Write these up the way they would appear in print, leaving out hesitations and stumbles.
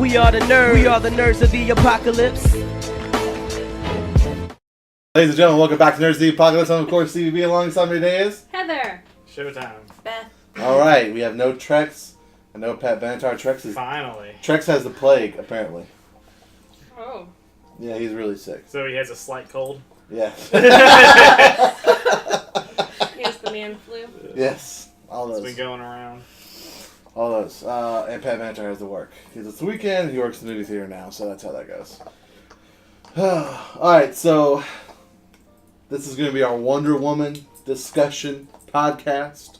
We are the nerds of the apocalypse. Ladies and gentlemen, welcome back to Nerds of the Apocalypse. I'm, of course, Stevie B. Alongside me today is Heather. Showtime. Beth. Alright, we have no Trex and no Pat Benatar. Finally. Trex has the plague, apparently. Oh. Yeah, he's really sick. So he has a slight cold? Yeah. He has the man flu. Yes. All those. It's been going around. All those. And Pat Benatar has to work. Because it's the weekend, he works in the movie theater now, so that's how that goes. Alright, so this is going to be our Wonder Woman discussion podcast.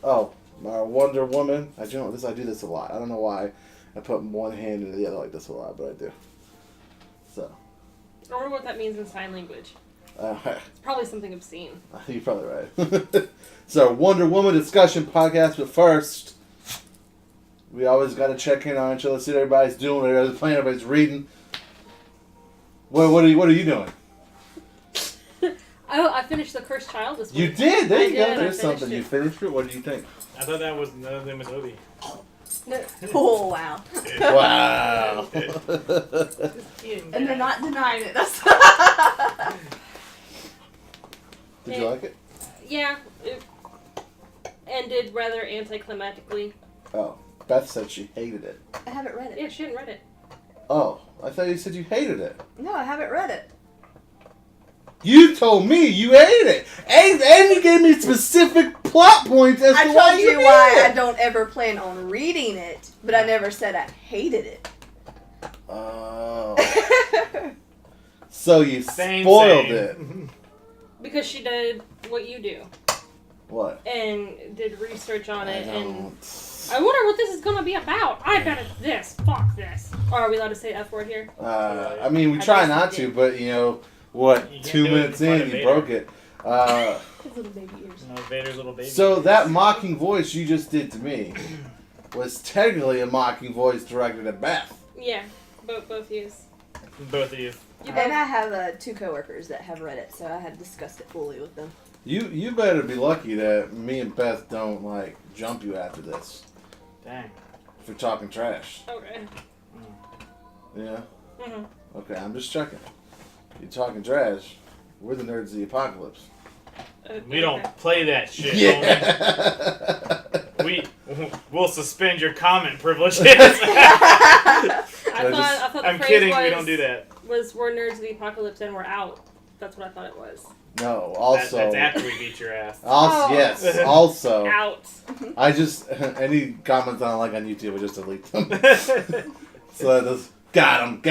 Oh, our Wonder Woman. I do this a lot. I don't know why I put one hand into the other like this a lot, but I do. So. I wonder what that means in sign language. It's probably something obscene. You're probably right. So, Wonder Woman discussion podcast, but first, we always got to check in on each other, see what everybody's doing, what everybody's playing, everybody's reading. What are you doing? I finished The Cursed Child this week. You did? There you go. Did, There's something. You finished it? What do you think? I thought that was another name was Obi. No. Oh, wow. Wow. And they're not denying it. That's Did you like it? Yeah. It ended rather anticlimactically. Oh. Beth said she hated it. I haven't read it. Yeah, she hadn't read it. Oh. I thought you said you hated it. No, I haven't read it. You told me you hated it. And you gave me specific plot points as to why I told you you why hated I it. don't ever plan on reading it, but I never said I hated it. Oh. So you Same. spoiled it. Because she did what you do. What? And did research on it. I And don't. I wonder what this is going to be about. I bet it's this. Fuck this. Or are we allowed to say F word here? I mean, we I try guess not we to, did. but, you know, what, You can't 2 do it minutes in front in, of you Vader. broke it. His little baby ears. No, Vader's little baby. So that mocking voice you just did to me was technically a mocking voice directed at Beth. Yeah. Both yous. Both of you. You And I have 2 coworkers that have read it, so I had discussed it fully with them. You better be lucky that me and Beth don't, like, jump you after this. Dang. For talking trash. Okay. Yeah? Mm-hmm. Okay, I'm just checking. You talking trash. We're the nerds of the apocalypse. We don't play that shit. Yeah. We'll suspend your comment privileges. I thought the I'm phrase kidding. was, We don't do that. Was we're nerds of the apocalypse and we're out. That's what I thought it was. No, also. That's after we beat your ass. Also, yes. Also, Out. I just any comments I don't like on YouTube, I just delete them. So that just got him.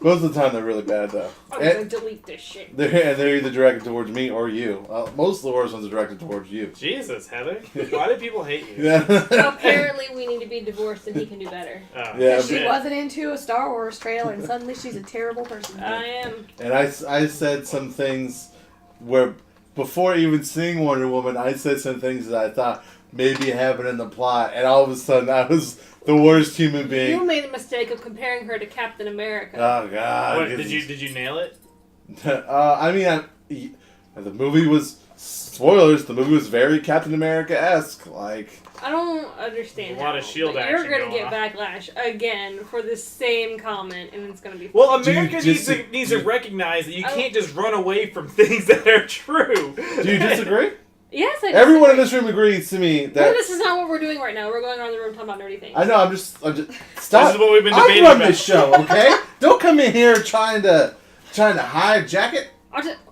Most of the time, they're really bad though. I'm gonna delete this shit. They're either directed towards me or you. Most of the worst ones are directed towards you. Jesus, Heather. Why do people hate you? Yeah. Apparently, we need to be divorced and he can do better. Oh, Yeah, She shit. wasn't into a Star Wars trailer, and suddenly she's a terrible person. I am. And I said some things where before even seeing Wonder Woman, I said some things that I thought maybe happened in the plot, and all of a sudden I was the worst human being. You made the mistake of comparing her to Captain America. Oh God! What, did you nail it? I mean, the movie was spoilers. The movie was very Captain America-esque. Like I don't understand. A lot of how, shield but action You're gonna going get backlash again for the same comment, and it's gonna be. Well, Do you America needs to recognize that you Oh. can't just run away from things that are true. do you disagree? Yes, I Everyone in disagree. this room agrees to me No, that. this is not what we're doing right now. We're going around the room talking about nerdy things. I know. I'm just. Stop. This is what we've been I debating run about. this show, okay? Don't come in here trying to hijack it.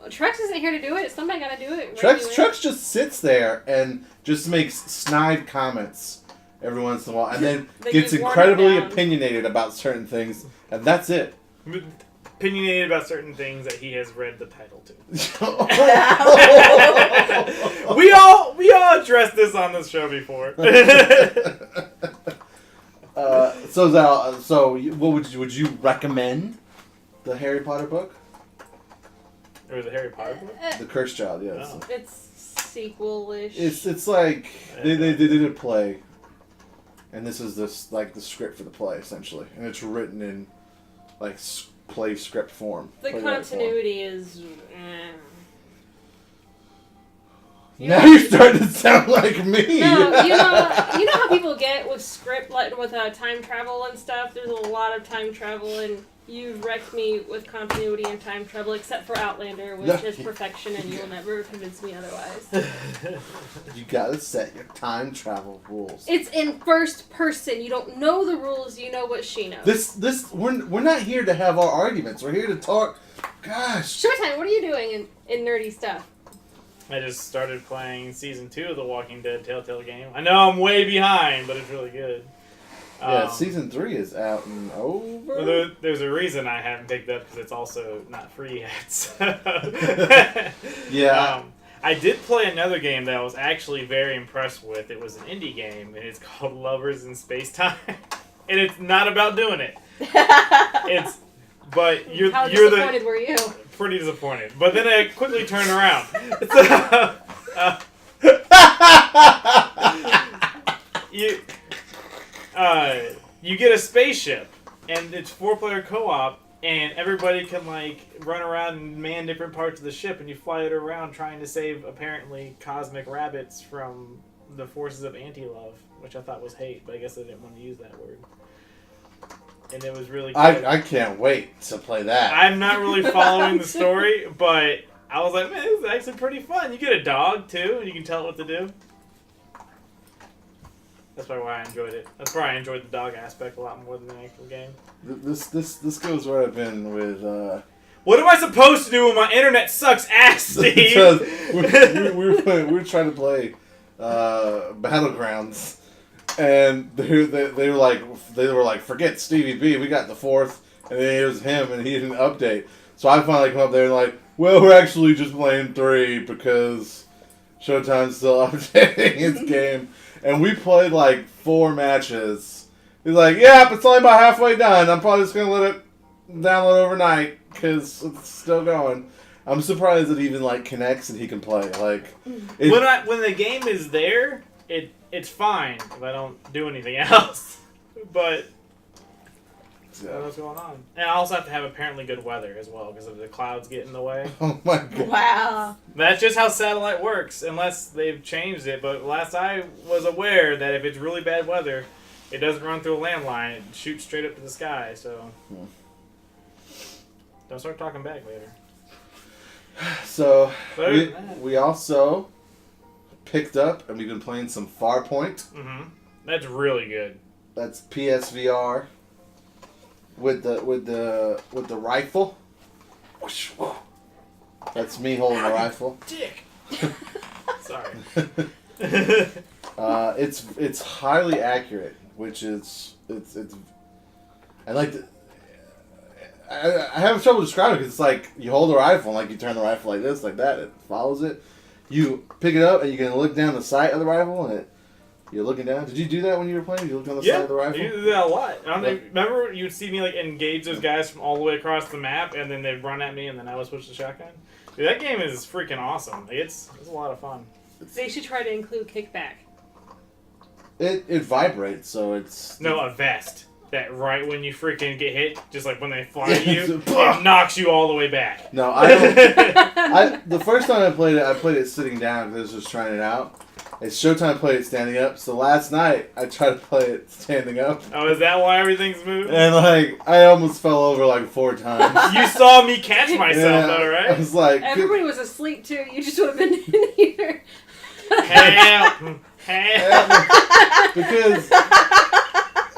Trex isn't here to do it. Somebody gotta do it. Trex just sits there and just makes snide comments every once in a while, and then They gets just water incredibly down. opinionated about certain things, and that's it. Opinionated about certain things that he has read the title to. We all addressed this on this show before. So Zal, what would you recommend? The Harry Potter book, Or the Harry Potter book? The Cursed Child, yes. Oh. It's sequel-ish. It's like they did a play, and this is the script for the play essentially, and it's written in like play script form. The playwright continuity is. Now you're starting to sound like me. No, you know how people get with script, like with time travel and stuff. There's a lot of time travel, and you've wrecked me with continuity and time travel, except for Outlander, which is perfection, and you'll never convince me otherwise. You gotta set your time travel rules. It's in first person. You don't know the rules. You know what she knows. We're not here to have our arguments. We're here to talk. Gosh. Showtime, what are you doing in nerdy stuff? I just started playing Season 2 of the Walking Dead Telltale game. I know I'm way behind, but it's really good. Yeah, Season 3 is out and over. Well, there's a reason I haven't picked up, because it's also not free yet. So. Yeah. I did play another game that I was actually very impressed with. It was an indie game, and it's called Lovers in Space Time. And it's not about doing it. But you're disappointed were you? Pretty disappointed. But then I quickly turned around. You get a spaceship, and it's 4-player co-op, and everybody can like run around and man different parts of the ship, and you fly it around trying to save apparently cosmic rabbits from the forces of anti-love, which I thought was hate, but I guess I didn't want to use that word. And it was really good. I can't wait to play that. I'm not really following the story, but I was like, man, this is actually pretty fun. You get a dog, too, and you can tell it what to do. That's probably why I enjoyed it. That's why I enjoyed the dog aspect a lot more than the actual game. This goes where I've been with... What am I supposed to do when my internet sucks ass, Steve? Because we were trying to play Battlegrounds. And they were like, forget Stevie B, we got the 4th, and then it was him, and he didn't update. So I finally come up there and like, well, we're actually just playing 3 because Showtime's still updating its game. And we played like 4 matches. He's like, yeah, it's only about halfway done. I'm probably just gonna let it download overnight because it's still going. I'm surprised it even like connects and he can play. Like, when the game is there, it's fine if I don't do anything else. But what's going on? And I also have to have apparently good weather as well because of the clouds get in the way. Oh my god! Wow. That's just how satellite works, unless they've changed it. But last I was aware that if it's really bad weather, it doesn't run through a landline; it shoots straight up to the sky. So don't start talking back later. So we also picked up and we've been playing some Farpoint. Mm-hmm. That's really good. That's PSVR with the rifle. That's me holding the rifle. Dick. Sorry. It's highly accurate, which is it's I like the. I have trouble describing it because it's like you hold the rifle and like you turn the rifle like this, like that. It follows it. You pick it up and you can look down the sight of the rifle and you're looking down. Did you do that when you were playing? You looked on the side of the rifle? Yeah, you do that a lot. Remember you'd see me like engage those guys from all the way across the map and then they'd run at me and then I would switch the shotgun? Dude, that game is freaking awesome. It's a lot of fun. They should try to include kickback. It vibrates, so it's... No, a vest. That right when you freaking get hit, just like when they fly at you, it knocks you all the way back. No, I don't... the first time I played it sitting down because I was just trying it out. It's Showtime played it standing up, so last night I tried to play it standing up. Oh, is that why everything's moving? And like, I almost fell over like 4 times. You saw me catch myself, though, right? I was like... Everybody was asleep, too. You just would have been in here. Help! Help!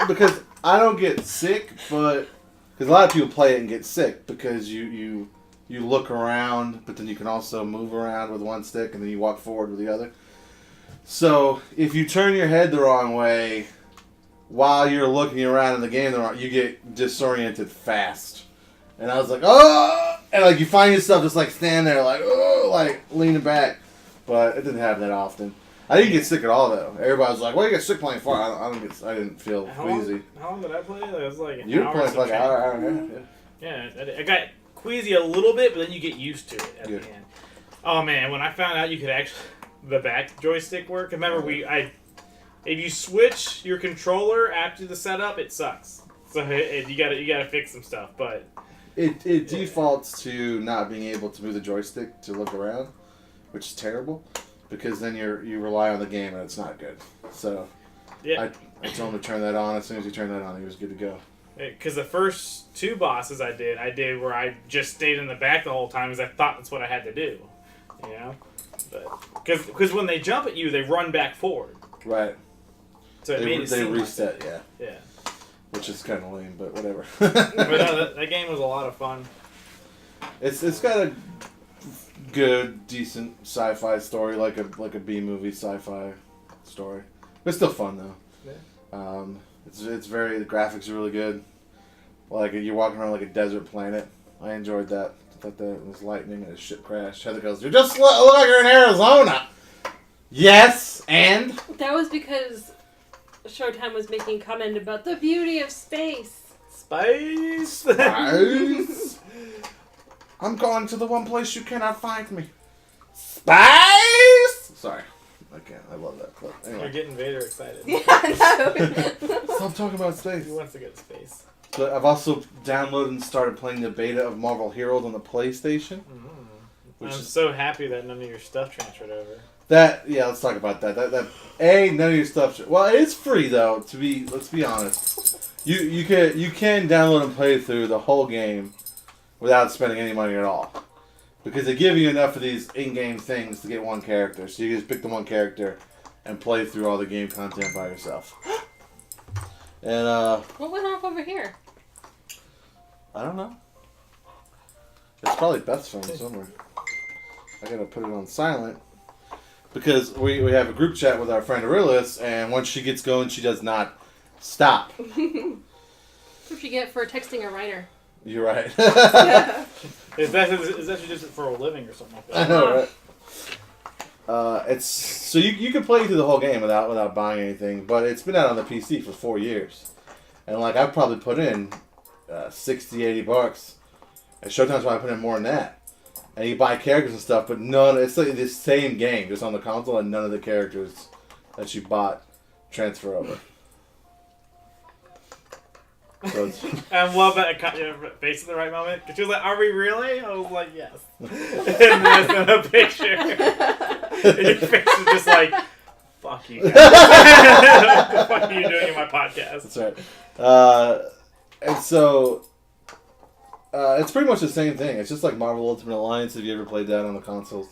Because I don't get sick, but... Because a lot of people play it and get sick because you look around, but then you can also move around with one stick and then you walk forward with the other. So, if you turn your head the wrong way while you're looking around in the game, you get disoriented fast. And I was like, oh! And like you find yourself just like standing there like, oh, like leaning back. But it didn't happen that often. I didn't get sick at all though. Everybody was like, "Well, you get sick playing far." I didn't feel queasy. How long did I play? It was like an you were hour playing for like an hour and a half. Yeah, I got queasy a little bit, but then you get used to it at the end. Oh man, when I found out you could actually the back joystick work. Remember, if you switch your controller after the setup, it sucks. So you gotta fix some stuff, but it defaults to not being able to move the joystick to look around, which is terrible. because then you rely on the game and it's not good. So Yeah. I told him to turn that on. As soon as he turned that on, he was good to go. Because the first 2 bosses I did where I just stayed in the back the whole time because I thought that's what I had to do. You know? Because when they jump at you, they run back forward. Right. So it made it they seem reset, like yeah. which is kind of lame, but whatever. But no, that game was a lot of fun. It's got a good, decent sci-fi story, like a B-movie sci-fi story. But it's still fun though. Yeah. The graphics are really good. Like you're walking around like a desert planet. I enjoyed that. I thought that was lightning and a ship crashed. Heather goes, "You just look like you're in Arizona." Yes, and That was because Showtime was making comment about the beauty of space. Spice! Spice. I'm going to the one place you cannot find me. Spice. Sorry, I can't. I love that clip. You're Anyway, getting Vader excited. Yeah, I know. stop talking about space. He wants to go to space. But I've also downloaded and started playing the beta of Marvel Heroes on the PlayStation. Which I'm is so happy that none of your stuff transferred over. let's talk about that. None of your stuff. Well, it's free though. Let's be honest. You can download and play through the whole game without spending any money at all, because they give you enough of these in-game things to get one character. So you can just pick the one character and play through all the game content by yourself. And What went off over here? I don't know. It's probably Beth's phone somewhere. I gotta put it on silent. Because we have a group chat with our friend Aurelius, and once she gets going, she does not stop. What should you get for texting a writer? You're right. Is that she does it for a living or something like I that? know, right? It's so you can play through the whole game without buying anything, but it's been out on the PC for 4 years, and like I've probably put in $60-$80. And Showtime's probably put in more than that. And you buy characters and stuff, but it's like the same game just on the console, and none of the characters that you bought transfer over. So it's, I love that it caught your face at the right moment. Because she was like, "Are we really?" I was like, "Yes." And then I sent a picture. And your face is just like, "Fuck you guys. What the fuck are you doing in my podcast?" that's right. And so it's pretty much the same thing. It's just like Marvel Ultimate Alliance. If you ever played that on the consoles,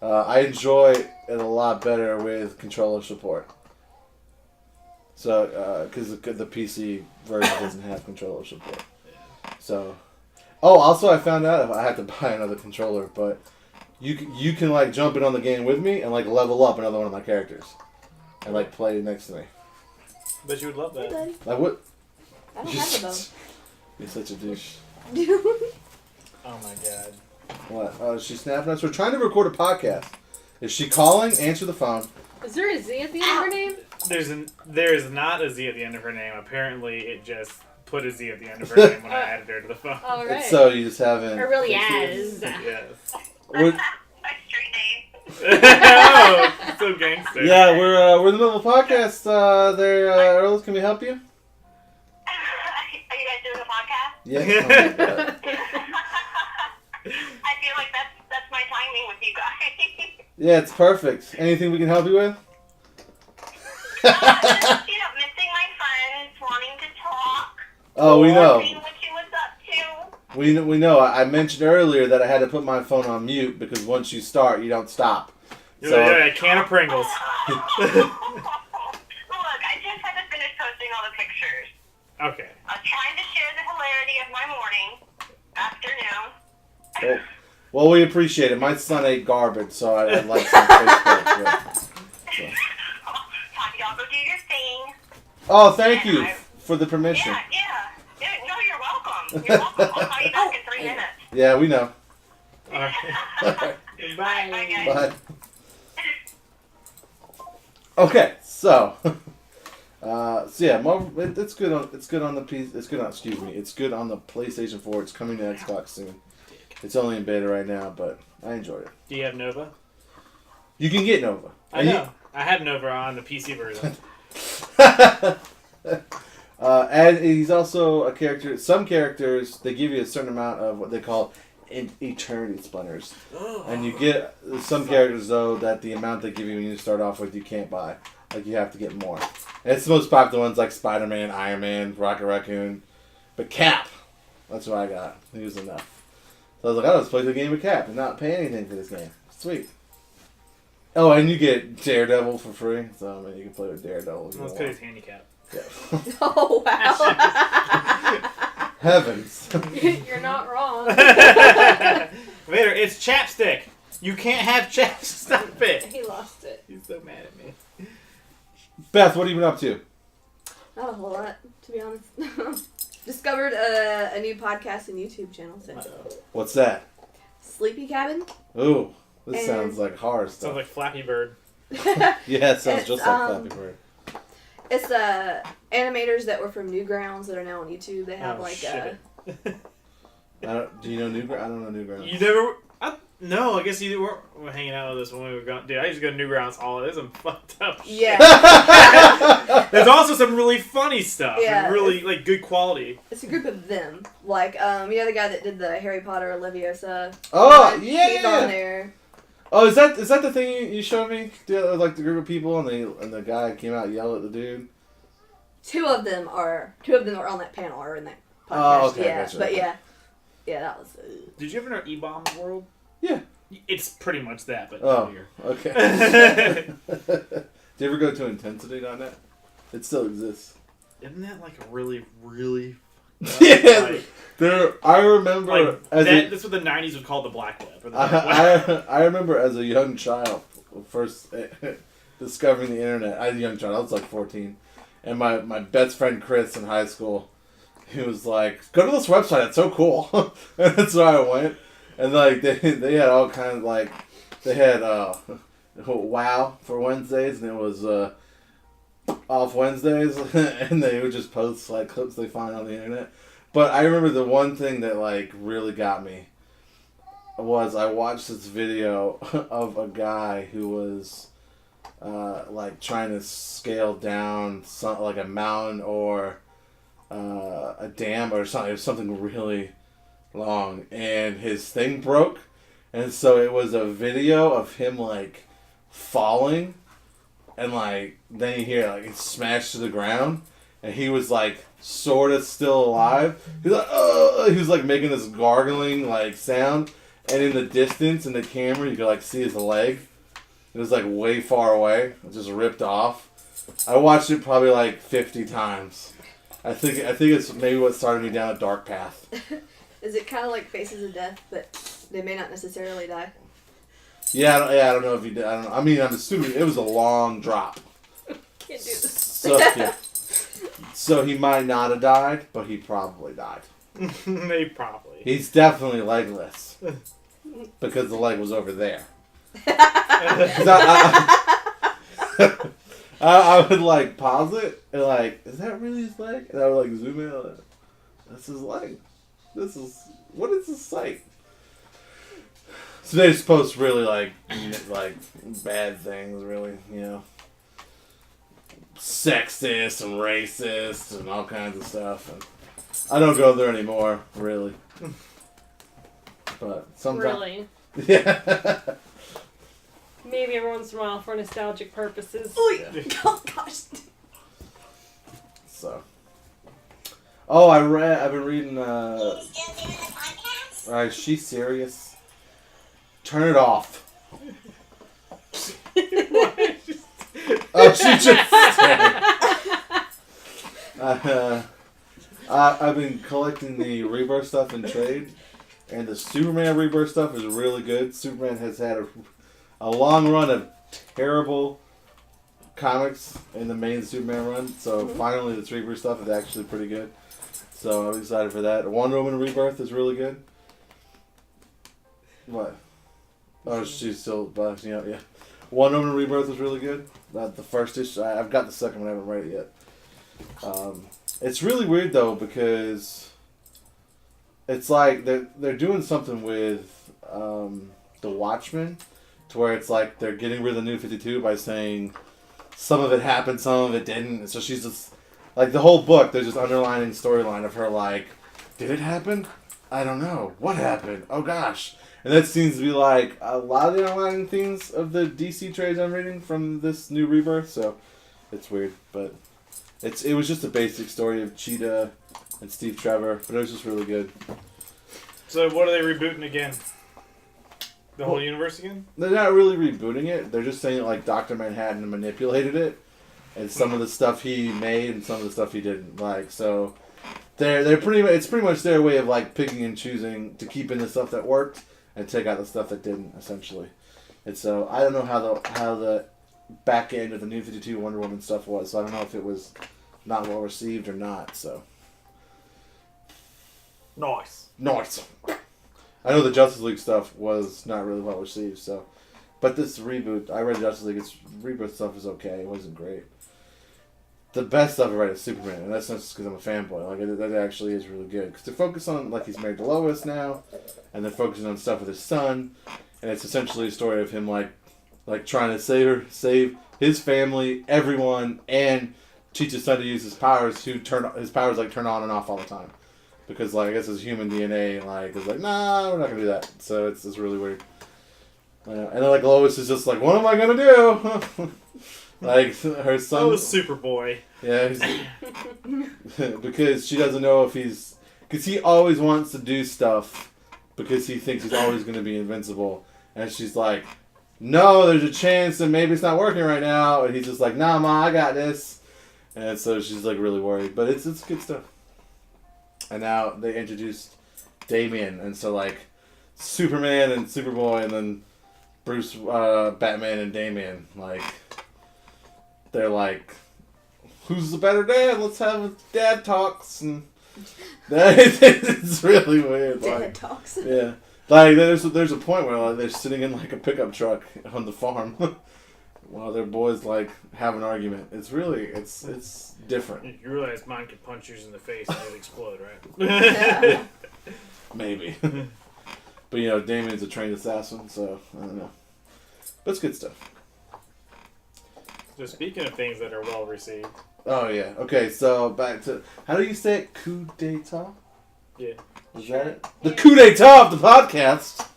I enjoy it a lot better with controller support. So, because the PC version doesn't have controller support. So, also I found out I had to buy another controller, but you can like jump in on the game with me and like level up another one of my characters, and like play next to me. But you would love that. Like what? I don't have them. You're such a douche. Oh my god. What? She's snapping us. We're trying to record a podcast. Is she calling? Answer the phone. Is there a Z at the end of her name? There is not a Z at the end of her name. Apparently, it just put a Z at the end of her name when I added her to the phone. All right. So you just haven't. Or really is. Yes. We're- Oh, so gangster. yeah, we're in the middle of a podcast. Earl, can we help you? Are you guys doing a podcast? Yeah. Oh my God. I feel like that's my timing with you guys. Yeah, it's perfect. Anything we can help you with? Just, missing my friends, wanting to talk. Oh, we know. Seeing what you was up to. We know. I mentioned earlier that I had to put my phone on mute because once you start, you don't stop. You're like, a can of Pringles. Look, I just had to finish posting all the pictures. Okay. I was trying to share the hilarity of my morning, afternoon. Well, we appreciate it. My son ate garbage, so I'd like some Facebook. Yeah. Y'all go do your thing. Oh, thank you for the permission. Yeah. No, you're welcome. You're welcome. I'll call you back in 3 minutes. Yeah, we know. All right. Bye. Bye. Bye, guys. Okay, so yeah, Marvel. It's good on the PC. It's good on the PlayStation 4. It's coming to Xbox soon. It's only in beta right now, but I enjoyed it. Do you have Nova? You can get Nova. I know. I had Nova on the PC version. And he's also a character. Some characters, they give you a certain amount of what they call eternity splinters. And you get some characters, though, that the amount they give you when you start off with, you can't buy. Like, you have to get more. And it's the most popular ones, like Spider-Man, Iron Man, Rocket Raccoon. But Cap, that's what I got. He was enough. So I was like, I'll just play the game with Cap and not pay anything for this game. Sweet. Oh, and you get Daredevil for free. So, I mean, you can play with Daredevil. Let's put his handicap. Yeah. Oh, wow. Heavens. You're not wrong. Vader, it's chapstick. You can't have chapstick. Stop it. He lost it. He's so mad at me. Beth, what have you been up to? Not a whole lot, to be honest. Discovered a new podcast and YouTube channel. So. What's that? Sleepy Cabin. Ooh, this And- sounds like horror stuff. Sounds like Flappy Bird. Yeah, it sounds It's, just like Flappy Bird. It's animators that were from Newgrounds that are now on YouTube. They have shit. Do you know Newgrounds? I don't know Newgrounds. You never... No, I guess you weren't hanging out with us when we were going... Dude, I used to go to Newgrounds all... There's some fucked up shit. Yeah. There's also some really funny stuff. Yeah. And really, like, good quality. It's a group of them. Like, you know the guy that did the Harry Potter Leviosa? Oh, yeah, He's yeah. on there. Oh, is that the thing you showed me? Like the group of people and the guy came out and yelled at the dude? Two of them are on that panel or in that podcast. Oh, okay, Yeah, gotcha. Okay. yeah, that was. Did you ever know E-Bombs World? Yeah. It's pretty much that, but Oh, bigger. okay. Did you ever go to Intensity.net? It still exists. Isn't that like a really, really... Yeah. I remember Like, as that's what the 90s would call the Black Web. Or the Dark Web. I remember as a young child first discovering the internet. I was a young child. I was like 14. And my best friend Chris in high school, he was like, go to this website. It's so cool. And that's where I went. And like they had all kinds of like, they had WoW for Wednesdays. And it was off Wednesdays. And they would just post like clips they find on the internet. But I remember the one thing that like really got me was I watched this video of a guy who was like trying to scale down like a mountain or a dam or something. It was something really long, and his thing broke, and so it was a video of him like falling, and like then you hear like it smashed to the ground. And he was like sort of still alive. He's like, oh! He was like making this gargling like sound, and in the distance in the camera you could like see his leg. It was like way far away. It just ripped off. I watched it probably like 50 times. I think it's maybe what started me down a dark path. Is it kind of like Faces of Death, but they may not necessarily die? Yeah, I don't know if he did. I don't know. I mean, I'm assuming it was a long drop. Can't do this. So yeah. So he might not have died, but he probably died. They probably. He's definitely legless. Because the leg was over there. 'Cause I would like pause it and like, is that really his leg? And I would like zoom in on it. That's his leg. What is this site? So they just post really like bad things, really, you know. Sexist and racist and all kinds of stuff. And I don't go there anymore, really. But sometimes. Really? Yeah. Maybe every once in a while for nostalgic purposes. Oh gosh. So. Oh, I've been reading, You still doing the podcast? She's serious. Turn it off. Oh, she just I've been collecting the Rebirth stuff in trade, and the Superman Rebirth stuff is really good. Superman has had a long run of terrible comics in the main Superman run, so finally this Rebirth stuff is actually pretty good. So I'm excited for that. Wonder Woman Rebirth is really good. What? Oh, she's still blasting out, yeah. Wonder Woman Rebirth is really good. The first issue, I've got the second one, I haven't read it yet. It's really weird though, because it's like they're doing something with the Watchmen, to where it's like they're getting rid of the New 52 by saying some of it happened, some of it didn't. And so she's just like the whole book. There's this underlining storyline of her like, did it happen? I don't know. What happened? Oh, gosh. And that seems to be like a lot of the online themes of the DC trades I'm reading from this new Rebirth, so it's weird. But it was just a basic story of Cheetah and Steve Trevor, but it was just really good. So what are they rebooting again? The whole universe again? They're not really rebooting it. They're just saying that, like, Dr. Manhattan manipulated it, and some of the stuff he made and some of the stuff he didn't. Like, so they're pretty much, it's pretty much their way of, like, picking and choosing to keep in the stuff that worked and take out the stuff that didn't, essentially. And so I don't know how the back end of the New 52 Wonder Woman stuff was, so I don't know if it was not well received or not. So Nice. I know the Justice League stuff was not really well received, so. But this reboot, I read Justice League, its rebirth stuff is okay. It wasn't great. The best stuff I read is Superman, and that's not just because I'm a fanboy. Like, that actually is really good. Because they're focused on, like, he's married to Lois now, and they're focusing on stuff with his son, and it's essentially a story of him, like trying to save his family, everyone, and teach his son to use his powers turn on and off all the time. Because, like, I guess his human DNA, like, is like, nah, we're not going to do that. So it's really weird. And then, like, Lois is just like, what am I going to do? Like, her son... Oh, Superboy. Yeah, because she doesn't know if he's... Because he always wants to do stuff because he thinks he's always going to be invincible. And she's like, no, there's a chance that maybe it's not working right now. And he's just like, nah, Ma, I got this. And so she's, like, really worried. But it's good stuff. And now they introduced Damian, and so, like, Superman and Superboy, and then Bruce, Batman and Damian, like, they're like, who's the better dad? Let's have dad talks, and it's really weird. Dad like, talks. Yeah. Like, there's a point where, like, they're sitting in, like, a pickup truck on the farm while their boys, like, have an argument. It's really, it's different. You realize mine could punch yours in the face and it'd explode, right? Maybe. But, you know, Damien's a trained assassin, so I don't know. But it's good stuff. So speaking of things that are well received. Oh, yeah. Okay, so back to... How do you say it? Coup d'etat? Yeah. Was that it? The coup d'etat of the podcast!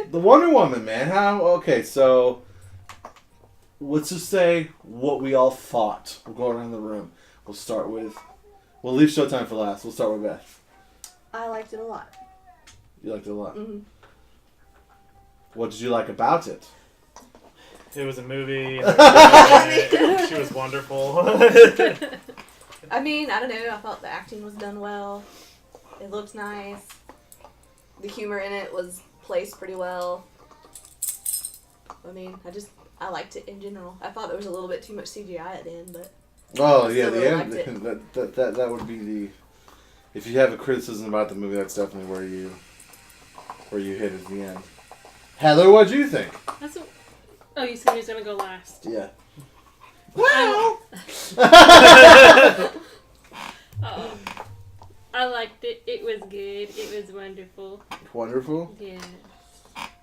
The Wonder Woman, man. How... Okay, so... Let's just say what we all thought. We'll go around the room. We'll start with... We'll leave Showtime for last. We'll start with Beth. I liked it a lot. You liked it a lot. Mm-hmm. What did you like about it? It was a movie. She was wonderful. I mean, I don't know. I thought the acting was done well. It looked nice. The humor in it was placed pretty well. I mean, I liked it in general. I thought there was a little bit too much CGI at the end, but... Oh, I yeah, still the really end. liked That would be the... If you have a criticism about the movie, that's definitely where you hit at the end. Heather, what'd you think? Oh, you said he was gonna go last. Yeah. Well. I liked it. It was good. It was wonderful. Wonderful? Yeah.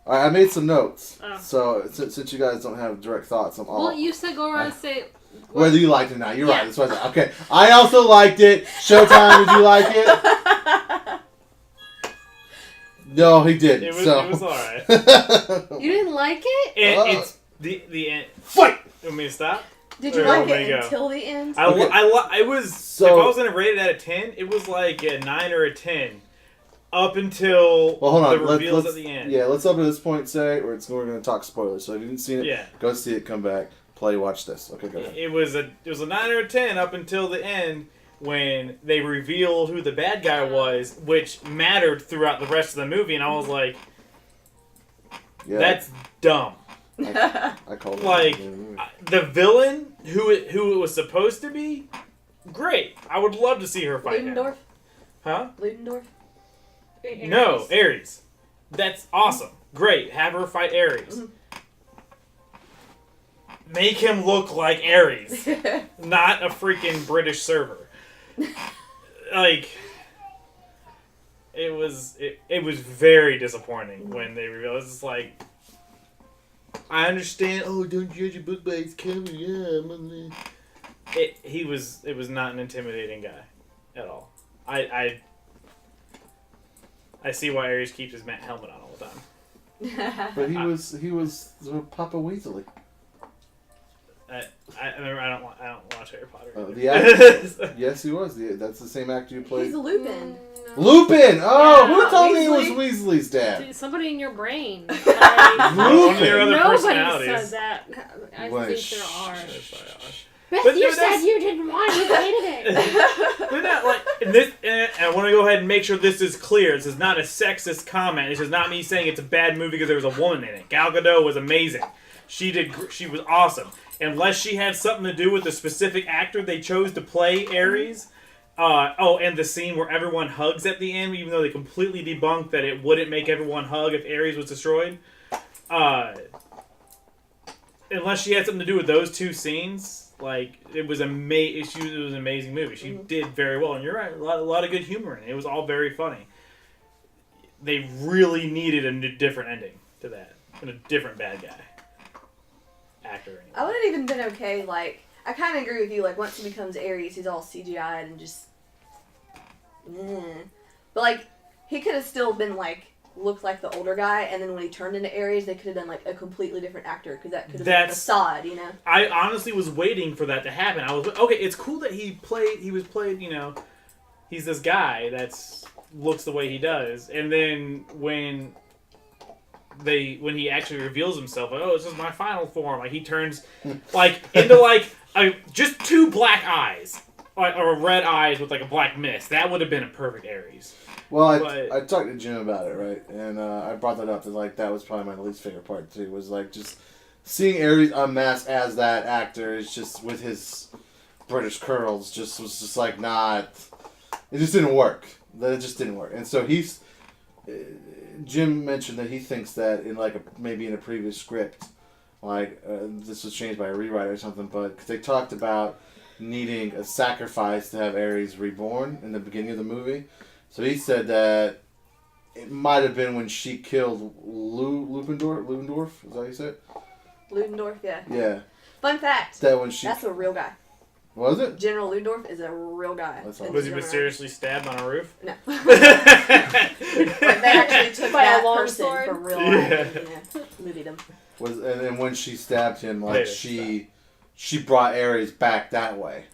Alright, I made some notes. Oh. So, since you guys don't have direct thoughts, I'm all... Well, you said go around and say... Whether you liked it or not. You're Yeah. right. That's what I said. Okay. I also liked it. Showtime, did you like it? No, he didn't. It was alright. You didn't like it? It's the end. Fight! You want me to stop? Did you Or like where it we go? until the end? Okay. I was... So- if I was going to rate it out of 10, it was like a 9 or a 10. Up until Well, hold on. the reveals let's, at the end. Yeah, let's up to this point say we're going to talk spoilers. So if you didn't see it, Yeah. go see it, come back, play, watch this. Okay, go ahead. It was a 9 or a 10 up until the end when they revealed who the bad guy was, which mattered throughout the rest of the movie, and I was like, Yeah, that's dumb. I called it. Like, the villain, who it was supposed to be, great. I would love to see her fight him. Ludendorff? Huh? Ludendorff? No, Ares. That's awesome. Great. Have her fight Ares. Mm-hmm. Make him look like Ares, not a freaking British server. Like, it was very disappointing when they revealed. It's just like, I understand. Oh, don't judge a book by its cover. Yeah, it was not an intimidating guy at all. I I see why Ares keeps his helmet on all the time. But he was Papa Weasley. I remember I don't watch Harry Potter. The actor, yes, he was. That's the same actor who played. He's Lupin. Lupin! Oh, Yeah, who told me it Weasley. was Weasley's dad? Dude, somebody in your brain. Like, One of your other nobody personalities. said that. I Well, think there are. But Beth, you no, said that's- you didn't want it. You hated it. But not like in this. And I want to go ahead and make sure this is clear. This is not a sexist comment. This is not me saying it's a bad movie because there was a woman in it. Gal Gadot was amazing. She was awesome. Unless she had something to do with the specific actor they chose to play Ares. And the scene where everyone hugs at the end, even though they completely debunked that it wouldn't make everyone hug if Ares was destroyed. Unless she had something to do with those two scenes, like it was It was an amazing movie. She did very well, and you're right. A lot of good humor in it. It was all very funny. They really needed a different ending to that, and a different bad guy actor. Anyway. I would have even been okay, like, I kind of agree with you, like, once he becomes Ares, he's all CGI'd and just, But, like, he could have still been, like, looked like the older guy, and then when he turned into Ares, they could have done, like, a completely different actor, because that could have been a facade, you know? I honestly was waiting for that to happen. I was, okay, it's cool that he was played, he's this guy that's looks the way he does, and then when he actually reveals himself, like, oh, this is my final form. Like he turns, like into like just two black eyes, or red eyes with like a black mist. That would have been a perfect Ares. Well, I talked to Jim about it, right, and I brought that up. That like that was probably my least favorite part too. Was like just seeing Ares unmasked as that actor is just with his British curls. Was just like not. It just didn't work. It just didn't work, and so he's. Jim mentioned that he thinks that in maybe in a previous script, this was changed by a rewrite or something, but cause they talked about needing a sacrifice to have Ares reborn in the beginning of the movie. So he said that it might have been when she killed Ludendorff. Is that how you said it? Ludendorff, yeah. Yeah. Fun fact. That's a real guy. Was it? General Ludendorff is a real guy. Was he mysteriously stabbed on a roof? No. Like they actually took By a that long person sword? from real life and looted him. And then when she stabbed him, she brought Ares back that way.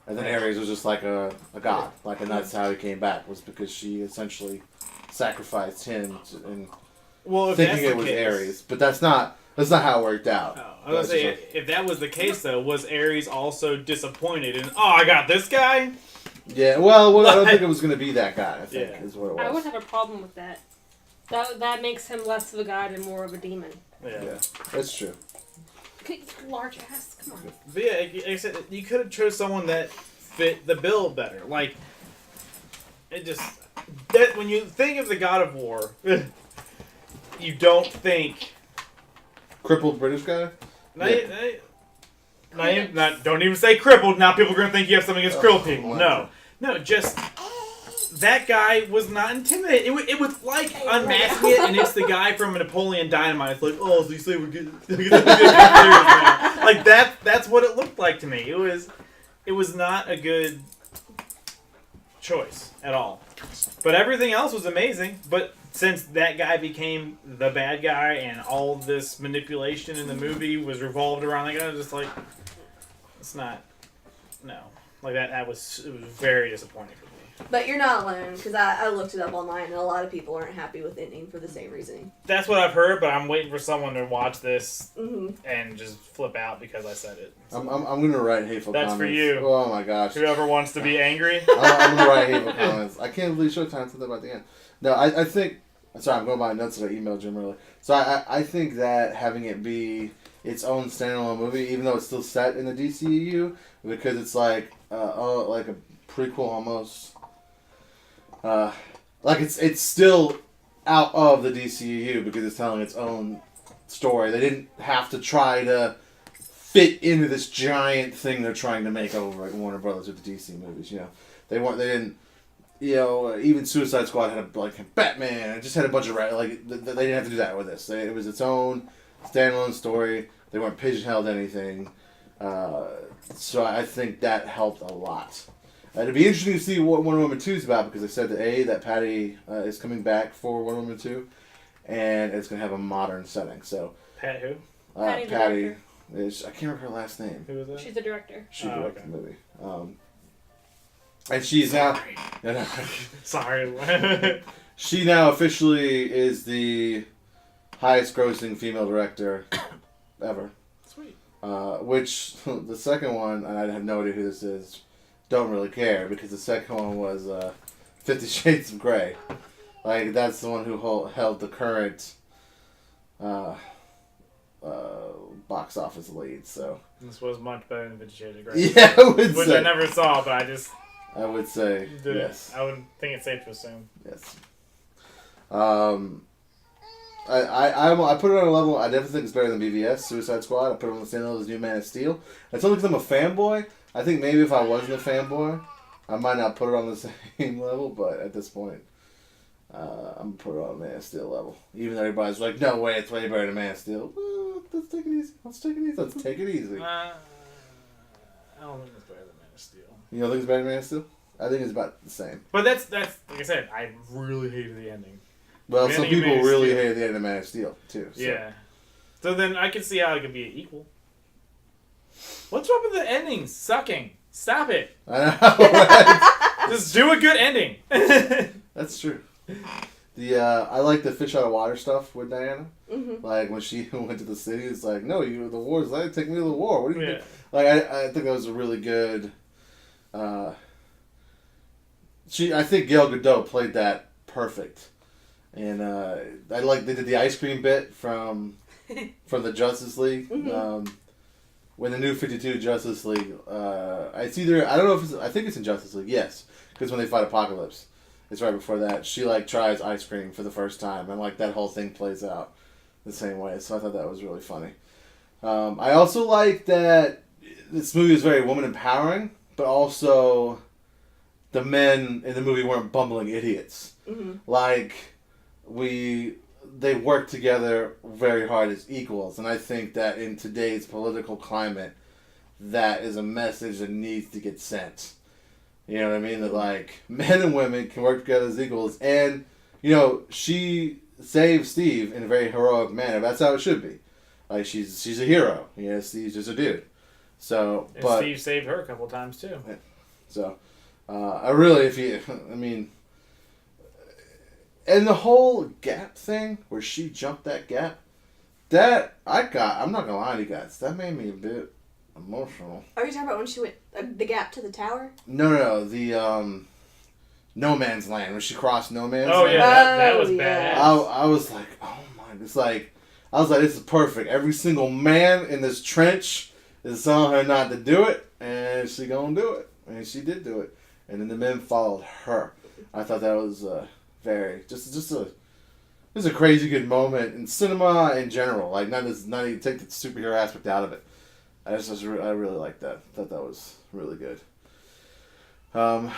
And then Ares was just like a god. And that's how he came back, was because she essentially sacrificed him thinking it was Ares. But that's not how it worked out. Oh, I was going to say, if that was the case, though, was Ares also disappointed in, I got this guy? Yeah, well, I don't think it was going to be that guy, I think, is what it was. I would have a problem with that. That makes him less of a god and more of a demon. Yeah, that's true. Large ass, come on. But yeah, like I said, you could have chose someone that fit the bill better. Like, when you think of the God of War, you don't think... Crippled British guy? Don't even say crippled. Now people are going to think you have something against crippled people. No, just... That guy was not intimidating. It was like unmasking it, and it's the guy from Napoleon Dynamite. It's like, so you say we're getting serious now. Like that's what it looked like to me. It was not a good choice at all. But everything else was amazing. But since that guy became the bad guy, and all this manipulation in the movie was revolved around that guy, I was just like, it's not. No, like that. It was very disappointing for me. But you're not alone, because I looked it up online, and a lot of people aren't happy with the ending for the same reasoning. That's what I've heard, but I'm waiting for someone to watch this and just flip out because I said it. So. I'm going to write hateful comments. That's for you. Oh my gosh. Whoever wants to be angry. I'm going to write hateful comments. I can't believe Showtime said that about the end. No, I think... Sorry, I'm going by notes that I emailed Jim earlier. So I think that having it be its own standalone movie, even though it's still set in the DCEU, because it's like a prequel almost... it's still out of the DCEU because it's telling its own story. They didn't have to try to fit into this giant thing they're trying to make over at Warner Brothers with the DC movies. They didn't. Even Suicide Squad had Batman. It just had a bunch of they didn't have to do that with this. It was its own standalone story. They weren't pigeonholed anything. So I think that helped a lot. It'd be interesting to see what Wonder Woman 2 is about because they said that Patty is coming back for Wonder Woman 2, and it's going to have a modern setting. So Pat who? Patty the Patty director. is, I can't remember her last name. Who was that? She's the director. She Oh, directed okay. the movie. And she's now... Sorry. She now officially is the highest grossing female director ever. Sweet. Which, the second one, and I have no idea who this is, don't really care, because the second one was 50 Shades of Grey. Like, that's the one who held the current box office lead, so... This was much better than 50 Shades of Grey. Yeah, I would Which say. I never saw, but I would say, yes. I would think it's safe to assume. Yes. I put it on a level. I definitely think it's better than BVS, Suicide Squad. I put it on the same level as New Man of Steel. It's only because I'm a fanboy. I think maybe if I wasn't a fanboy, I might not put it on the same level. But at this point, I'm gonna put it on Man of Steel level. Even though everybody's like, "No way, it's way better than Man of Steel." Well, let's take it easy. Let's take it easy. I don't think it's better than Man of Steel. You don't think it's better than Man of Steel? I think it's about the same. But that's like I said, I really hated the ending. Well, The some ending of people Man of really Steel. hated the end of Man of Steel too. So. Yeah. So then I can see how it could be equal. What's wrong with the endings? Sucking. Stop it. I know. Right? Just do a good ending. That's true. I like the fish out of water stuff with Diana. Mm-hmm. Like when she went to the city, it's like, no, the war's like, take me to the war. What do you Yeah. do? Like I think that was a really good. I think Gal Gadot played that perfect, and I like they did the ice cream bit from the Justice League. Mhm. When the New 52 Justice League, it's either I don't know if I think it's in Justice League. Yes, because when they fight Apocalypse, it's right before that. She tries ice cream for the first time, and that whole thing plays out the same way. So I thought that was really funny. I also like that this movie is very woman empowering, but also the men in the movie weren't bumbling idiots. Mm-hmm. They work together very hard as equals, and I think that in today's political climate, that is a message that needs to get sent. You know what I mean? That men and women can work together as equals, and she saves Steve in a very heroic manner. That's how it should be. She's a hero. Steve's just a dude. So, And but Steve saved her a couple times too. so, and the whole gap thing where she jumped that gap, I'm not gonna lie to you guys, that made me a bit emotional. Are you talking about when she went the gap to the tower? No, the No Man's Land, when she crossed No Man's Oh Land. yeah, that was Oh, badass. yeah. I was like, oh my, I was like, this is perfect. Every single man in this trench is telling her not to do it, and she gonna do it, and she did do it, and then the men followed her. I thought that was just a crazy good moment in cinema in general. Not even take the superhero aspect out of it. I really liked that. Thought that was really good. I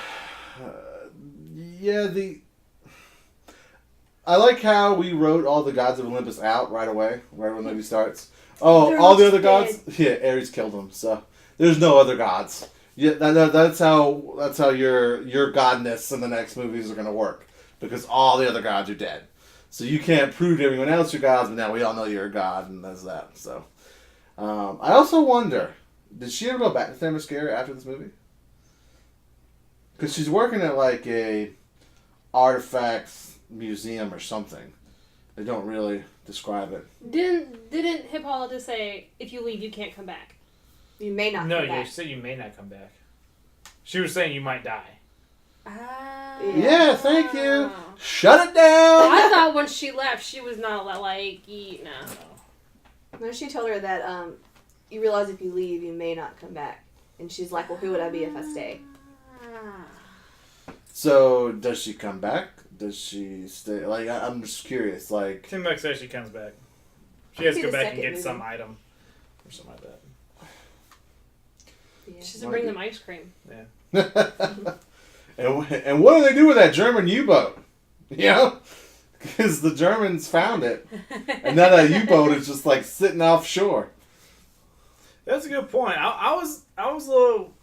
like how we wrote all the gods of Olympus out right away, right when the movie starts. Oh, They're all all the other dead. gods? Yeah, Ares killed them, so there's no other gods. Yeah, that's how your godness in the next movies are gonna work, because all the other gods are dead. So you can't prove to everyone else you're gods, but now we all know you're a god, and that's that. So, I also wonder, did she ever go back to Themyscira after this movie? Because she's working at a artifacts museum or something. They don't really describe it. Didn't Hippolyta say, if you leave, you can't come back? You may not No, come you back. said you may not come back. She was saying you might die. Yeah, thank you. Shut it down. I thought when she left, she was not allowed, eat, no. No, she told her that you realize if you leave, you may not come back. And she's like, well, who would I be if I stay? So, does she come back? Does she stay? I'm just curious. Tim Buck says she comes back. She has to See go the back and second get movie. some item. Or something like that. Yeah. She should bring them ice cream. and what do they do with that German U-boat? Because the Germans found it, and now that U-boat is just sitting offshore. That's a good point. I was a little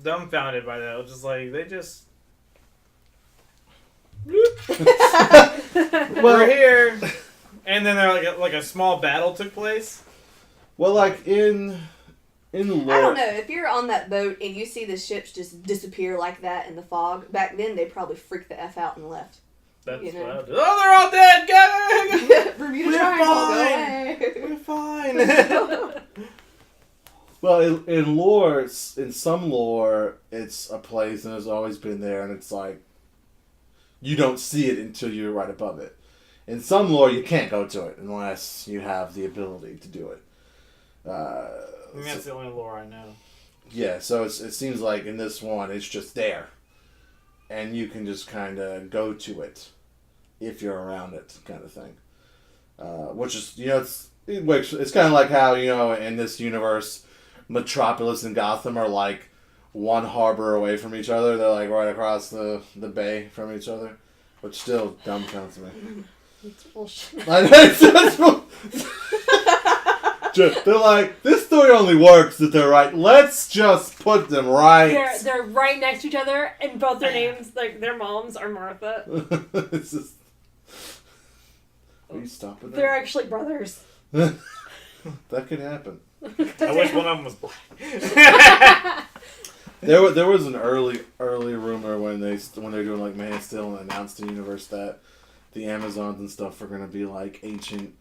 dumbfounded by that. I was just like, they just. We're here, and then there like a small battle took place. Well, like in lore, I don't know. If you're on that boat and you see the ships just disappear like that in the fog, back then they probably freaked the F out and left. That's You know. what I did. Oh, they're all dead! Get Bermuda We're Triangle, go fine. away. We're fine. well, in lore, in some lore, it's a place and it's always been there, and it's like you don't see it until you're right above it. In some lore, you can't go to it unless you have the ability to do it. I think that's the only lore I know. Yeah, so it seems like in this one, it's just there. And you can just kind of go to it if you're around it, kind of thing. Which is, it's kind of like how, in this universe, Metropolis and Gotham are like one harbor away from each other. They're like right across the bay from each other. Which still dumbfounds me. It's bullshit. I know, they're like, this story only works if they're right. Let's just put them right. They're right next to each other, and both their names, like their moms, are Martha. It's just. Are you stopping They're there? actually brothers. That could happen. I wish one of them was black. There was an early rumor when they're doing like Man of Steel and announced the universe that the Amazons and stuff are gonna be like ancient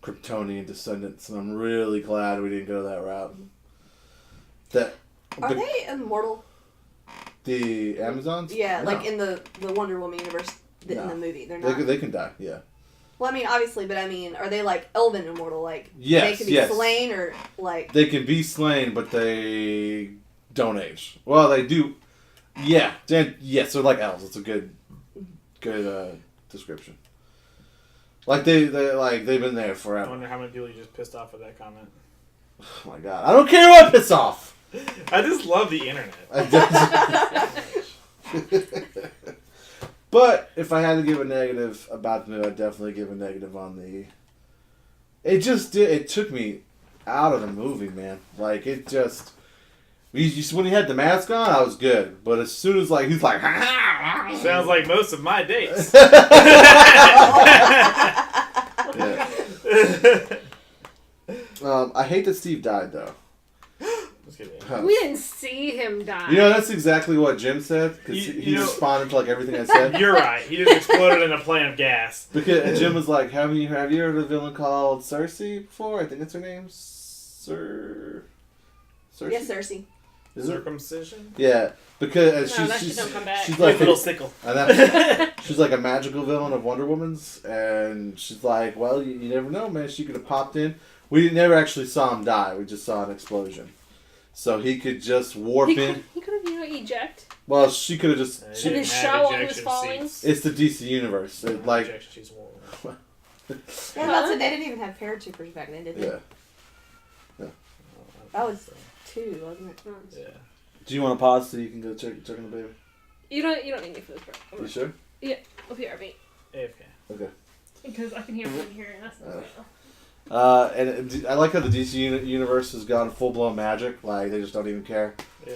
Kryptonian descendants, and I'm really glad we didn't go that route. Are they immortal? The Amazons? Yeah, No. like in the Wonder Woman universe in No. the movie. They're not. They can die, yeah. Well, I mean, obviously, but I mean, are they like elven immortal? Like, Yes, they can be yes. slain or like. They can be slain, but they don't age. Well, they do. Yeah, yes, they're like elves. It's a good description. Like they've been there I forever. wonder how many people you just pissed off with that comment. Oh my god, I don't care what piss off. I just love the internet. But if I had to give a negative about the movie, I'd definitely give a negative on the. It took me out of the movie, man. Like it just. When he had the mask on, I was good. But as soon as he's like, Sounds like most of my dates. I hate that Steve died though. Just kidding. We didn't see him die. That's exactly what Jim said because he responded to everything I said. You're right. He just exploded in a plane of gas. Because Jim was like, "Have you heard of a villain called Cersei before? I think that's her name, Cersei." Yes, Cersei. Is it? Circumcision? Yeah, because No, that shit don't come back. she's Like like little sickle. she's like a magical villain of Wonder Woman's, and she's like, well, you never know, man. She could have popped in. We never actually saw him die. We just saw an explosion. So he could just warp in. He could have, eject. Well, she could have just. They In didn't his have shower while he was ejection falling? seats. It's the DC universe. They didn't have Like, ejection seats. Yeah, that's it. They didn't even have paratroopers back then, did they? yeah. That was 2, wasn't it? Yeah. Do you want to pause so you can go check on the baby? You don't need me for this part. You sure? Up here, me. AFK. Okay. Because I can hear from here, and that's not right. And I like how the DC universe has gone full blown magic. Like they just don't even care. Yeah.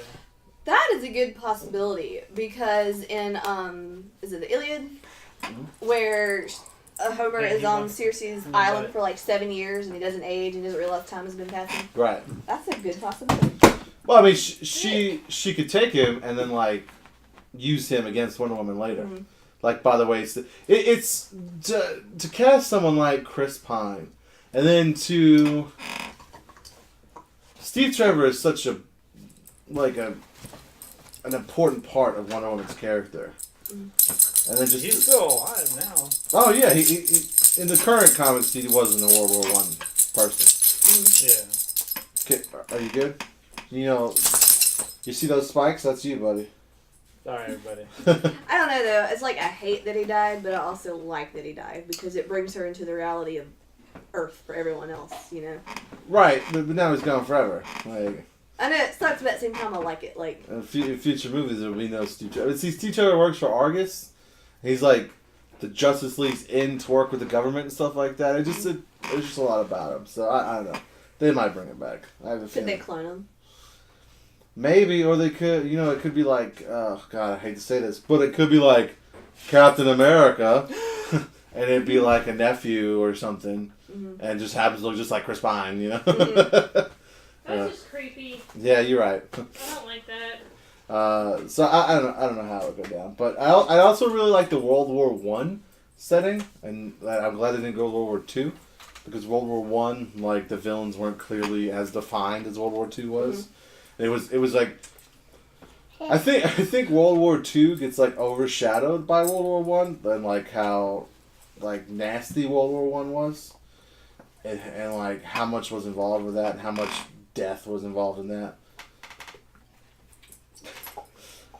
That is a good possibility because in is it the Iliad, where Homer is on Circe's island for like 7 years and he doesn't age and doesn't realize time has been passing. Right. That's a good possibility. Well, I mean, she could take him and then use him against Wonder Woman later. Mm-hmm. Like, by the way, it's to cast someone like Chris Pine, and then to Steve Trevor is such an important part of Wonder Woman's character. And then He's still alive now. Oh yeah, he in the current comics he wasn't a World War I person. Yeah. Okay, are you good? You see those spikes? That's you, buddy. Sorry, everybody. I don't know though. It's like I hate that he died, but I also like that he died because it brings her into the reality of Earth for everyone else. Right, but now he's gone forever. Like, I know it sucks, but at the same time I like it. Like in future movies, there will be no Steve Trevor. See, Steve Trevor works for Argus. He's like the Justice League's in to work with the government and stuff like that. There's just a lot about him. So I don't know. They might bring it back. I have a could feeling. they clone him? Maybe, or they could, it could be like, oh God, I hate to say this, but it could be like Captain America, and it'd be like a nephew or something, and just happens to look just like Chris Pine, That's just creepy. Yeah, you're right. I don't like that. So I don't know how it would go down, but I also really like the World War I setting, and I'm glad they didn't go World War II, because World War I, like, the villains weren't clearly as defined as World War II was. It was like, I think World War II gets like overshadowed by World War I, and like how like nasty World War I was, and like how much was involved with that, and how much death was involved in that.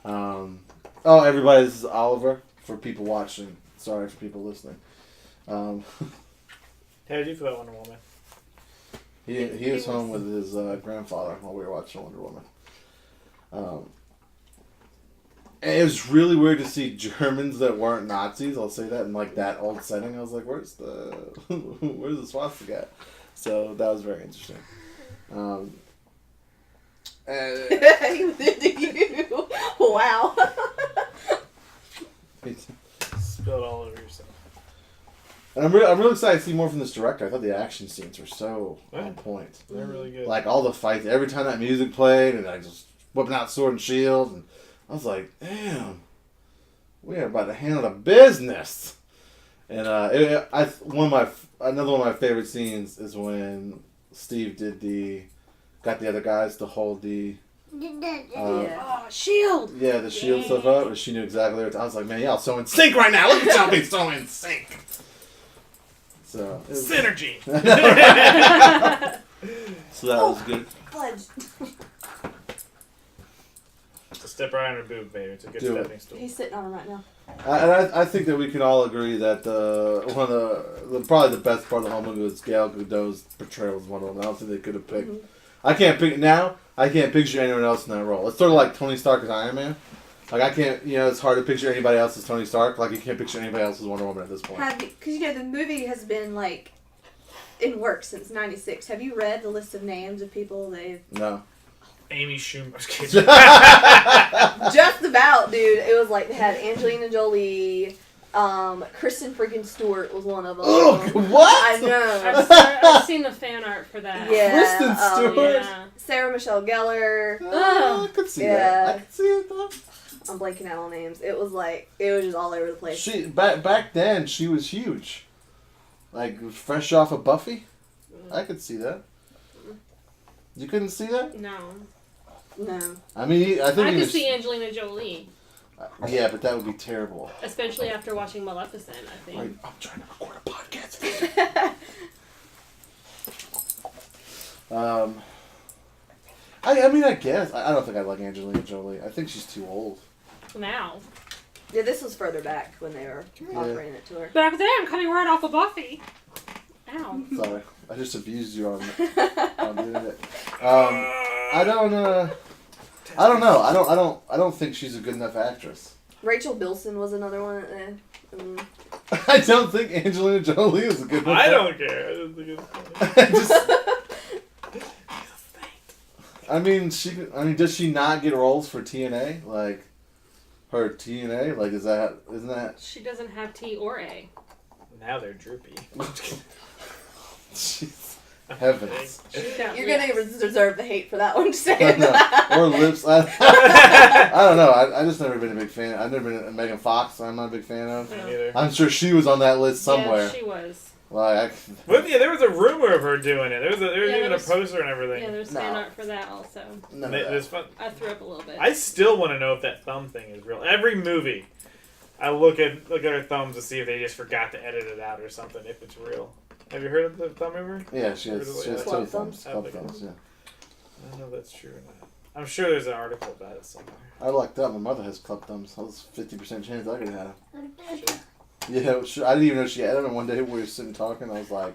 Oh, everybody, this is Oliver for people watching. Sorry for people listening. How did you feel about Wonder Woman? He was home with his grandfather while we were watching Wonder Woman. And it was really weird to see Germans that weren't Nazis. I'll say that in like that old setting. I was like, where's the swastika at? So that was very interesting. He was into you. Wow. Spilled all over yourself. And I'm really excited to see more from this director. I thought the action scenes were so on point. They're really good. Like all the fights, every time that music played, and I just whipping out sword and shield, and I was like, damn, we are about to handle the business. And another one of my favorite scenes is when Steve got the other guys to hold the Shield! Yeah, the shield stuff up, and she knew exactly what I was like, man, y'all so in sync right now. Look at y'all being so in sync. So synergy. So that was good. Fudge. Step right on her boob, baby. It's a good stepping stool. He's sitting on him right now. I think that we can all agree that one of the probably the best part of the whole movie was Gal Gadot's portrayal as Wonder Woman. I don't think they could have picked. I can't picture anyone else in that role. It's sort of like Tony Stark as Iron Man. Like, I can't, it's hard to picture anybody else as Tony Stark. Like, you can't picture anybody else as Wonder Woman at this point. Because, the movie has been, like, in work since '96. Have you read the list of names of people they've... No. Amy Schumer. Just about, dude. It was like they had Angelina Jolie, Kristen freaking Stewart was one of them. Oh, what? I know. I've seen the fan art for that. Yeah. Kristen Stewart? Yeah. Sarah Michelle Gellar. I could see that. I could see it, though. I'm blanking out on names. It was just all over the place. She back then, she was huge. Like, fresh off of Buffy? I could see that. You couldn't see that? No. I mean, I think I could see Angelina Jolie. Yeah, but that would be terrible. Especially after watching Maleficent, I think. Right, I'm trying to record a podcast. I mean, I guess. I don't think I'd like Angelina Jolie. I think she's too old. Now. Yeah, this was further back when they were offering it to her. Back then, I'm coming right off of Buffy. Ow. Sorry, I just abused you on the internet. I don't know. I don't think she's a good enough actress. Rachel Bilson was another one. I don't think Angelina Jolie is a good enough. I don't care. I don't think it's funny. I mean, does she not get roles for TNA? Like, her TNA? Like, isn't that? She doesn't have T or A. Now they're droopy. Jeez. Heavens. You're going to reserve the hate for that one, just saying that. Or lips. I don't know. I just never been a big fan. I've never been a Megan Fox. I'm not a big fan of. Me neither. I'm sure she was on that list somewhere. Yeah, she was. Like, But yeah, there was a rumor of her doing it. There was even a poster and everything. Yeah, there's fan art for that also. It was fun. I threw up a little bit. I still want to know if that thumb thing is real. Every movie, I look at her thumbs to see if they just forgot to edit it out or something. If it's real. Have you heard of the thumb rumor? Yeah, she has club two thumbs. Club thumbs, yeah. I don't know if that's true or not. I'm sure there's an article about it somewhere. I lucked up. My mother has club thumbs. That was 50% chance I could have. Yeah, sure. I didn't even know she had them. One day we were sitting talking. I was like,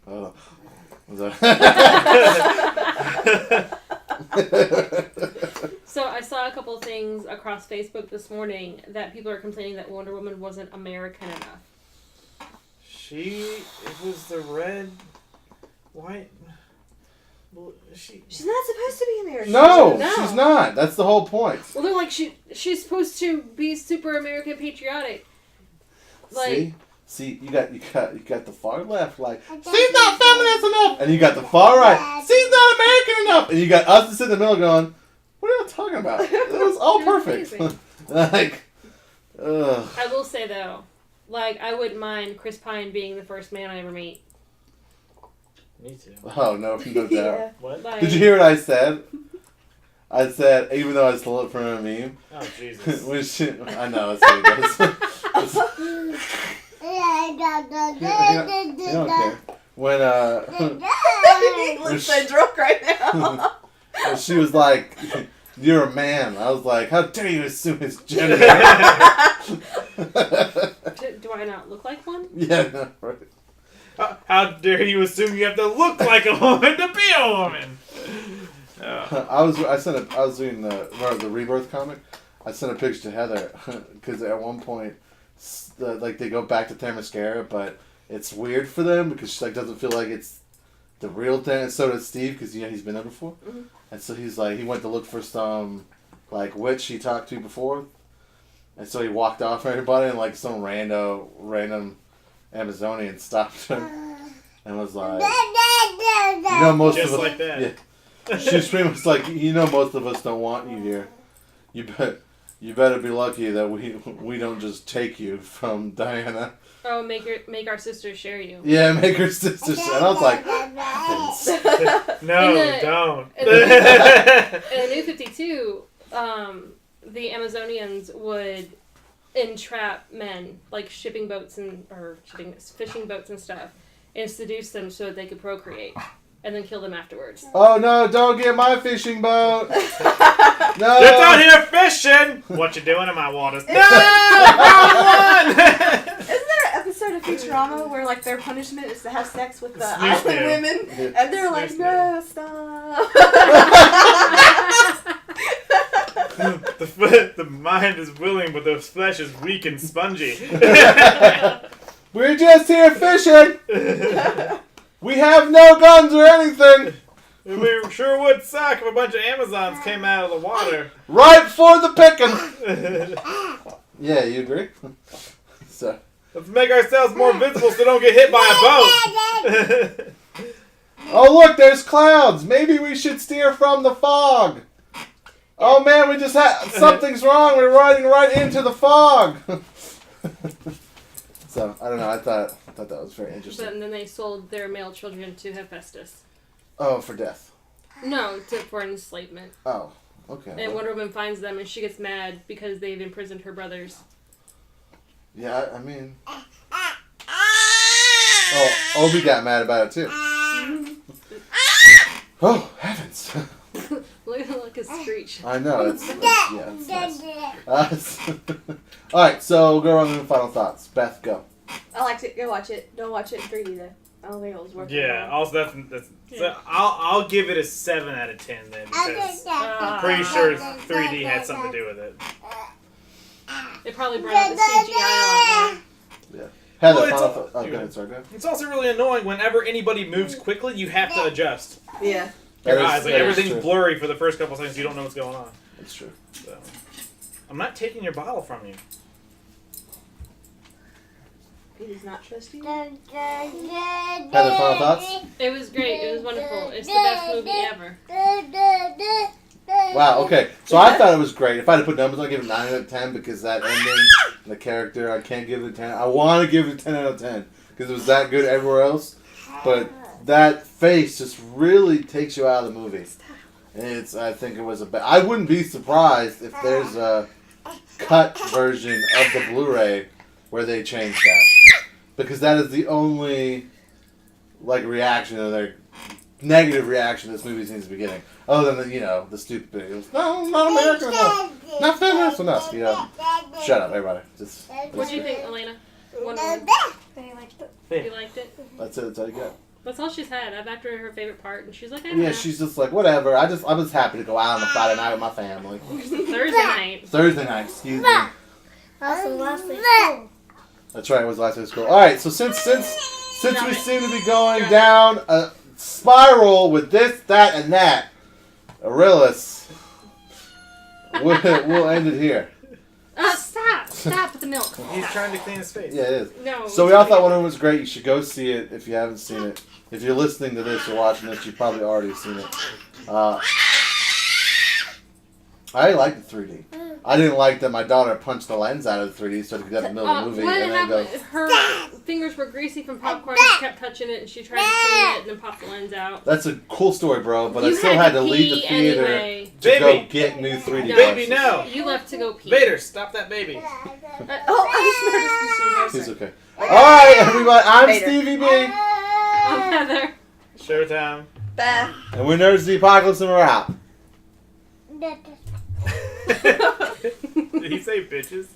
oh. So I saw a couple things across Facebook this morning that people are complaining that Wonder Woman wasn't American enough. It was the red, white. Well, She's not supposed to be American. No, she's not. That's the whole point. Well, they're like she's supposed to be super American patriotic. Like, See, you got the far left like she's not feminist enough, and you got the far right. She's not American enough, and you got us to sit in the middle going, what are you talking about? It was all perfect. Like, ugh. I will say though, like I wouldn't mind Chris Pine being the first man I ever meet. Me too. Oh no doubt. Yeah. What? Like, Did you hear what I said? I said, even though I stole it from a meme. Oh, Jesus. I know, that's what it does. You don't care. When He looks so drunk right now. when she was like, "You're a man," I was like, "How dare you assume his gender?" do I not look like one? Yeah, no, right. How dare you assume you have to look like a woman to be a woman? I was doing the Rebirth comic. I sent a picture to Heather because at one point, they go back to Themyscira, but it's weird for them because she doesn't feel like it's the real thing. And so does Steve because he's been there before, Mm-hmm. and so he's like he went to look for some witch he talked to before, and so he walked off from everybody and some random Amazonian stopped him and was like, most Just of us, like that. yeah. She's pretty much like, most of us don't want you here. You better be lucky that we don't just take you from Diana. Oh, make our sisters share you. Yeah, make her sisters. And I was like, No, In the- don't. In the New 52, the Amazonians would entrap men, like fishing boats and stuff, and seduce them so that they could procreate, and then kill them afterwards. oh no, don't get my fishing boat. No. You're down here fishing! What you doing in my waters? No! Wrong one! Isn't there an episode of Futurama where their punishment is to have sex with the Snooze island do. women, and they're like, Snooze no, stop. The mind is willing, but the flesh is weak and spongy. We're just here fishing. We have no guns or anything. We sure would suck if a bunch of Amazons came out of the water. Right for the picking. Yeah, you agree? So. Let's make ourselves more visible so don't get hit by a boat. Oh look, there's clouds. Maybe we should steer from the fog. Oh man, we just had something's wrong. We're riding right into the fog. So I don't know. I thought that was very interesting. And then they sold their male children to Hephaestus. Oh, for death. No, for enslavement. Oh, okay. And Wonder Woman finds them, and she gets mad because they've imprisoned her brothers. Yeah, I mean. Oh, Obi got mad about it too. Oh heavens! Look at Screech. I know it's nice. All right, so go on to the final thoughts. Beth, go. I liked it. Go watch it. Don't watch it in 3D though. I don't think it was worth it. Yeah, also that's so I'll give it a 7 out of 10 then because I'm pretty sure 3D had something to do with it. They probably brought out the CGI a lot more. Yeah. Heather, Well, it's final a- thoughts. Oh, go ahead, sorry, go ahead. It's also really annoying whenever anybody moves quickly, you have to adjust Yeah. your That is- eyes. Like that is everything's true. blurry for the first couple seconds. You don't know what's going on. That's true. So I'm not taking your bottle from you. He does not trust you. Heather, final thoughts? It was great. It was wonderful. It's the best movie ever. Wow, okay. So I thought it was great. If I had to put numbers, I'd give it 9 out of 10 because that ending, the character, I can't give it a 10. I want to give it a 10 out of 10 because it was that good everywhere else. But that face just really takes you out of the movie. I think it was I wouldn't be surprised if there's a cut version of the Blu-ray where they change that. Because that is the only reaction to their negative reaction this movie seems to be getting. Other than the stupid videos. No, not American enough. Not feminist enough. Shut up, everybody. What do you think, Elena? Wonder Woman? I liked it. You liked it? That's it. That's all you got. That's all she's had. I've asked her favorite part, and she's like, I don't Yeah, know. she's just like, whatever. I was happy to go out on a Friday night with my family. Thursday night. Thursday night, excuse me. Also, last day of school. That's right, it was last day of school. Alright, so since we seem to be going down spiral with this, that, and that. Aurelius. We'll end it here. Stop with the milk. He's trying to clean his face. Yeah, it is. No. So we all thought Wonder Woman was great. You should go see it if you haven't seen it. If you're listening to this or watching this, you've probably already seen it. I liked the 3D. I didn't like that my daughter punched the lens out of the 3D so it could get in the middle of the movie. What And then go, happened? Her fingers were greasy from popcorn. She kept touching it, and she tried to clean it, and then popped the lens out. that's a cool story, bro, but I You still had to leave the pee theater anyway. to Baby. go get new 3D No. Baby, glasses. no. You left to go pee. Vader, stop that baby. Oh, I'm smartest He's machine. okay. Alright, everybody, I'm Vader. Stevie B. I'm Heather. Showtime. Beth. And we're Nerds of the Apocalypse and we're out. Did he say bitches?